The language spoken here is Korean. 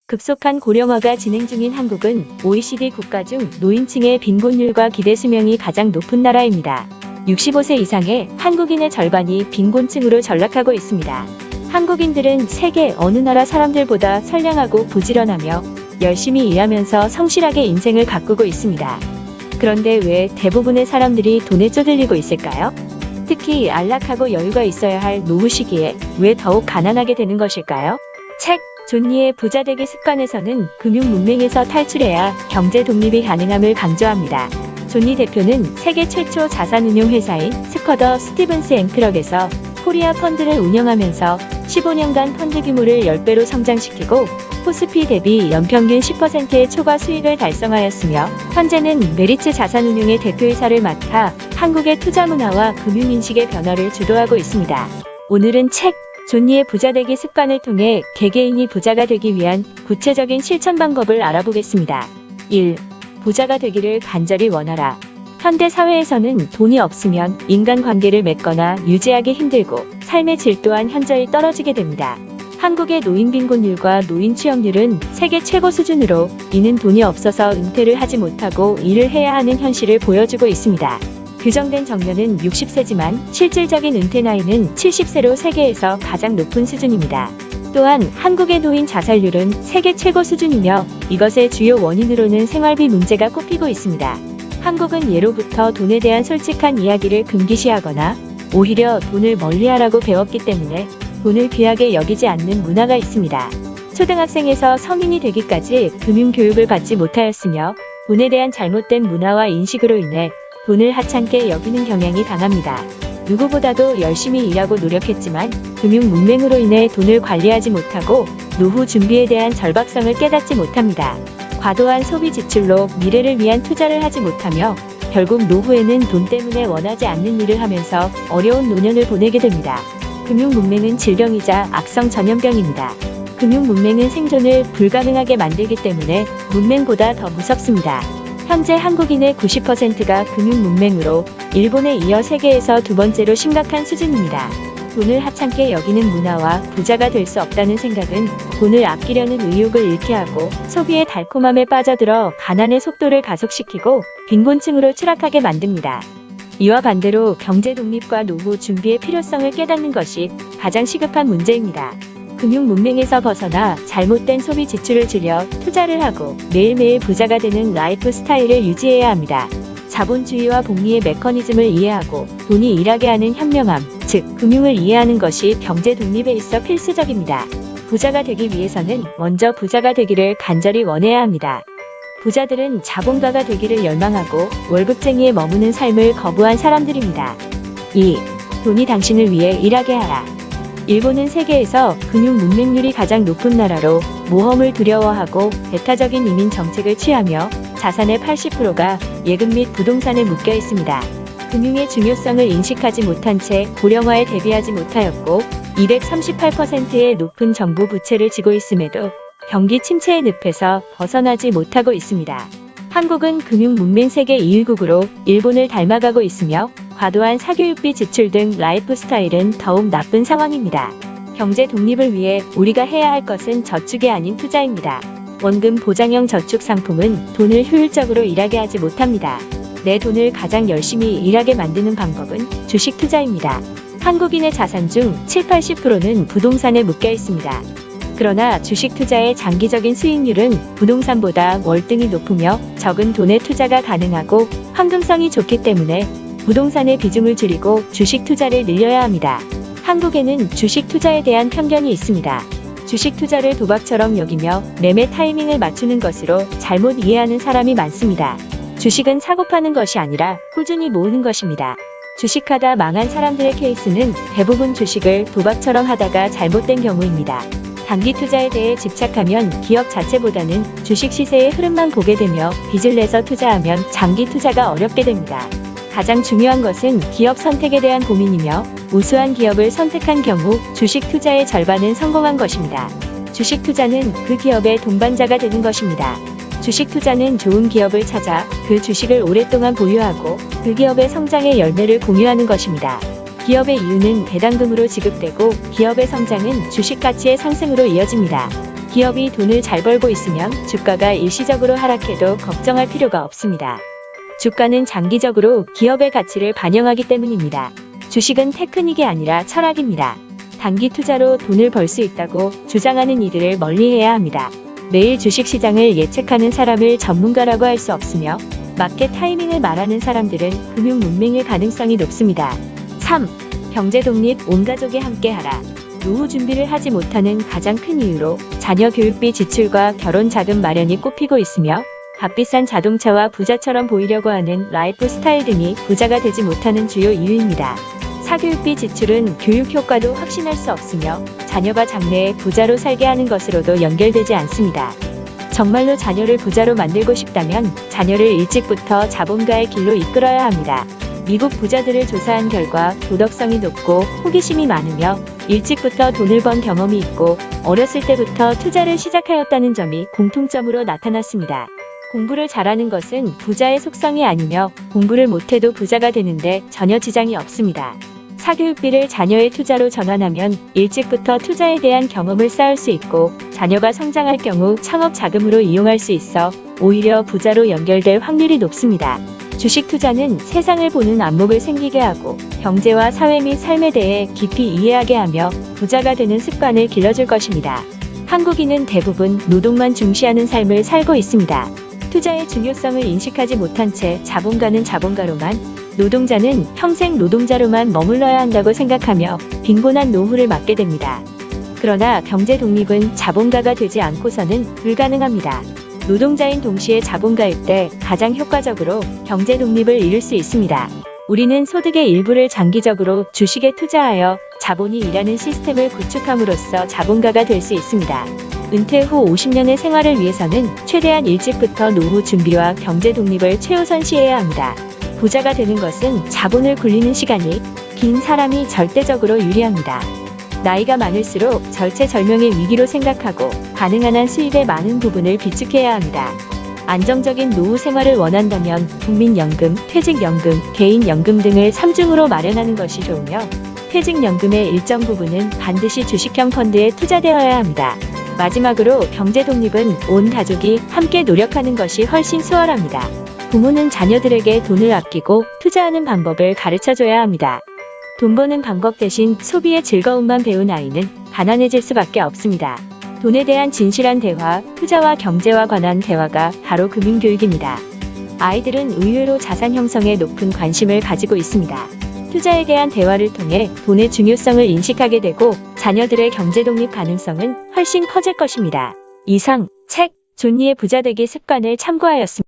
급속한 고령화가 진행 중인 한국은 OECD 국가 중 노인층의 빈곤율과 기대 수명이 가장 높은 나라입니다. 65세 이상의 한국인의 절반이 빈곤층으로 전락하고 있습니다. 한국인들은 세계 어느 나라 사람들보다 선량하고 부지런하며 열심히 일하면서 성실하게 인생을 가꾸고 있습니다. 그런데 왜 대부분의 사람들이 돈에 쪼들리고 있을까요? 특히 안락하고 여유가 있어야 할 노후 시기에 왜 더욱 가난하게 되는 것일까요? 책 존니의 부자되기 습관에서는 금융 문맹에서 탈출해야 경제 독립이 가능함을 강조합니다. 존니 대표는 세계 최초 자산운용 회사인 스쿼더 스티븐스 앤크럭에서 코리아 펀드를 운영하면서 15년간 펀드 규모를 10배로 성장시키고 코스피 대비 연평균 10%의 초과 수익을 달성하였으며 현재는 메리츠 자산운용의 대표이사를 맡아 한국의 투자 문화와 금융인식의 변화를 주도하고 있습니다. 오늘은 책 존니의 부자되기 습관을 통해 개개인이 부자가 되기 위한 구체적인 실천 방법을 알아보겠습니다. 1. 부자가 되기를 간절히 원하라. 현대 사회에서는 돈이 없으면 인간관계를 맺거나 유지하기 힘들고 삶의 질 또한 현저히 떨어지게 됩니다. 한국의 노인 빈곤율과 노인 취업률은 세계 최고 수준으로 이는 돈이 없어서 은퇴를 하지 못하고 일을 해야 하는 현실을 보여주고 있습니다. 규정된 정년은 60세지만 실질적인 은퇴 나이는 70세로 세계에서 가장 높은 수준입니다. 또한 한국의 노인 자살률은 세계 최고 수준이며 이것의 주요 원인으로는 생활비 문제가 꼽히고 있습니다. 한국은 예로부터 돈에 대한 솔직한 이야기를 금기시하거나 오히려 돈을 멀리하라고 배웠기 때문에 돈을 귀하게 여기지 않는 문화가 있습니다. 초등학생에서 성인이 되기까지 금융교육을 받지 못하였으며 돈에 대한 잘못된 문화와 인식으로 인해 돈을 하찮게 여기는 경향이 강합니다. 누구보다도 열심히 일하고 노력했지만 금융 문맹으로 인해 돈을 관리하지 못하고 노후 준비에 대한 절박성을 깨닫지 못합니다. 과도한 소비 지출로 미래를 위한 투자를 하지 못하며 결국 노후에는 돈 때문에 원하지 않는 일을 하면서 어려운 노년을 보내게 됩니다. 금융 문맹은 질병이자 악성 전염병입니다. 금융 문맹은 생존을 불가능하게 만들기 때문에 문맹보다 더 무섭습니다. 현재 한국인의 90%가 금융 문맹으로 일본에 이어 세계에서 두 번째로 심각한 수준입니다. 돈을 하찮게 여기는 문화와 부자가 될 수 없다는 생각은 돈을 아끼려는 의욕을 잃게 하고 소비의 달콤함에 빠져들어 가난의 속도를 가속시키고 빈곤층으로 추락하게 만듭니다. 이와 반대로 경제 독립과 노후 준비의 필요성을 깨닫는 것이 가장 시급한 문제입니다. 금융 문맹에서 벗어나 잘못된 소비 지출을 줄여 투자를 하고 매일매일 부자가 되는 라이프 스타일을 유지해야 합니다. 자본주의와 복리의 메커니즘을 이해하고 돈이 일하게 하는 현명함, 즉 금융을 이해하는 것이 경제 독립에 있어 필수적입니다. 부자가 되기 위해서는 먼저 부자가 되기를 간절히 원해야 합니다. 부자들은 자본가가 되기를 열망하고 월급쟁이에 머무는 삶을 거부한 사람들입니다. 2. 돈이 당신을 위해 일하게 하라. 일본은 세계에서 금융 문맹률이 가장 높은 나라로 모험을 두려워하고 배타적인 이민 정책을 취하며 자산의 80%가 예금 및 부동산에 묶여 있습니다. 금융의 중요성을 인식하지 못한 채 고령화에 대비하지 못하였고 238%의 높은 정부 부채를 지고 있음에도 경기 침체의 늪에서 벗어나지 못하고 있습니다. 한국은 금융 문맹 세계 2위국으로 일본을 닮아가고 있으며 과도한 사교육비 지출 등 라이프 스타일은 더욱 나쁜 상황입니다. 경제 독립을 위해 우리가 해야 할 것은 저축이 아닌 투자입니다. 원금 보장형 저축 상품은 돈을 효율적으로 일하게 하지 못합니다. 내 돈을 가장 열심히 일하게 만드는 방법은 주식 투자입니다. 한국인의 자산 중 70~80%는 부동산에 묶여 있습니다. 그러나 주식 투자의 장기적인 수익률은 부동산보다 월등히 높으며 적은 돈의 투자가 가능하고 황금성이 좋기 때문에 부동산의 비중을 줄이고 주식 투자를 늘려야 합니다. 한국에는 주식 투자에 대한 편견이 있습니다. 주식 투자를 도박처럼 여기며 매매 타이밍을 맞추는 것으로 잘못 이해하는 사람이 많습니다. 주식은 사고 파는 것이 아니라 꾸준히 모으는 것입니다. 주식하다 망한 사람들의 케이스는 대부분 주식을 도박처럼 하다가 잘못된 경우입니다. 단기 투자에 대해 집착하면 기업 자체보다는 주식 시세의 흐름만 보게 되며 빚을 내서 투자하면 장기 투자가 어렵게 됩니다. 가장 중요한 것은 기업 선택에 대한 고민이며 우수한 기업을 선택한 경우 주식 투자의 절반은 성공한 것입니다. 주식 투자는 그 기업의 동반자가 되는 것입니다. 주식 투자는 좋은 기업을 찾아 그 주식을 오랫동안 보유하고 그 기업의 성장의 열매를 공유하는 것입니다. 기업의 이윤은 배당금으로 지급되고 기업의 성장은 주식 가치의 상승으로 이어집니다. 기업이 돈을 잘 벌고 있으면 주가가 일시적으로 하락해도 걱정할 필요가 없습니다. 주가는 장기적으로 기업의 가치를 반영하기 때문입니다. 주식은 테크닉이 아니라 철학입니다. 단기 투자로 돈을 벌 수 있다고 주장하는 이들을 멀리해야 합니다. 매일 주식시장을 예측하는 사람을 전문가라고 할 수 없으며 마켓 타이밍을 말하는 사람들은 금융 문맹일 가능성이 높습니다. 3. 경제 독립 온 가족이 함께하라. 노후 준비를 하지 못하는 가장 큰 이유로 자녀 교육비 지출과 결혼 자금 마련이 꼽히고 있으며 값비싼 자동차와 부자처럼 보이려고 하는 라이프 스타일 등이 부자가 되지 못하는 주요 이유입니다. 사교육비 지출은 교육 효과도 확신할 수 없으며 자녀가 장래에 부자로 살게 하는 것으로도 연결되지 않습니다. 정말로 자녀를 부자로 만들고 싶다면 자녀를 일찍부터 자본가의 길로 이끌어야 합니다. 미국 부자들을 조사한 결과 도덕성이 높고 호기심이 많으며 일찍부터 돈을 번 경험이 있고 어렸을 때부터 투자를 시작하였다는 점이 공통점으로 나타났습니다. 공부를 잘하는 것은 부자의 속성이 아니며 공부를 못해도 부자가 되는데 전혀 지장이 없습니다. 사교육비를 자녀의 투자로 전환하면 일찍부터 투자에 대한 경험을 쌓을 수 있고 자녀가 성장할 경우 창업 자금으로 이용할 수 있어 오히려 부자로 연결될 확률이 높습니다. 주식 투자는 세상을 보는 안목을 생기게 하고 경제와 사회 및 삶에 대해 깊이 이해하게 하며 부자가 되는 습관을 길러줄 것입니다. 한국인은 대부분 노동만 중시하는 삶을 살고 있습니다. 투자의 중요성을 인식하지 못한 채 자본가는 자본가로만, 노동자는 평생 노동자로만 머물러야 한다고 생각하며 빈곤한 노후를 맞게 됩니다. 그러나 경제 독립은 자본가가 되지 않고서는 불가능합니다. 노동자인 동시에 자본가일 때 가장 효과적으로 경제 독립을 이룰 수 있습니다. 우리는 소득의 일부를 장기적으로 주식에 투자하여 자본이 일하는 시스템을 구축함으로써 자본가가 될 수 있습니다. 은퇴 후 50년의 생활을 위해서는 최대한 일찍부터 노후 준비와 경제 독립을 최우선시해야 합니다. 부자가 되는 것은 자본을 굴리는 시간이 긴 사람이 절대적으로 유리합니다. 나이가 많을수록 절체절명의 위기로 생각하고 가능한 한 수입의 많은 부분을 비축해야 합니다. 안정적인 노후 생활을 원한다면 국민연금, 퇴직연금, 개인연금 등을 3중으로 마련하는 것이 좋으며 퇴직연금의 일정 부분은 반드시 주식형 펀드에 투자되어야 합니다. 마지막으로 경제 독립은 온 가족이 함께 노력하는 것이 훨씬 수월합니다. 부모는 자녀들에게 돈을 아끼고 투자하는 방법을 가르쳐줘야 합니다. 돈 버는 방법 대신 소비의 즐거움만 배운 아이는 가난해질 수밖에 없습니다. 돈에 대한 진실한 대화, 투자와 경제와 관한 대화가 바로 금융교육입니다. 아이들은 의외로 자산 형성에 높은 관심을 가지고 있습니다. 투자에 대한 대화를 통해 돈의 중요성을 인식하게 되고 자녀들의 경제 독립 가능성은 훨씬 커질 것입니다. 이상, 책, 존니의 부자 되기 습관을 참고하였습니다.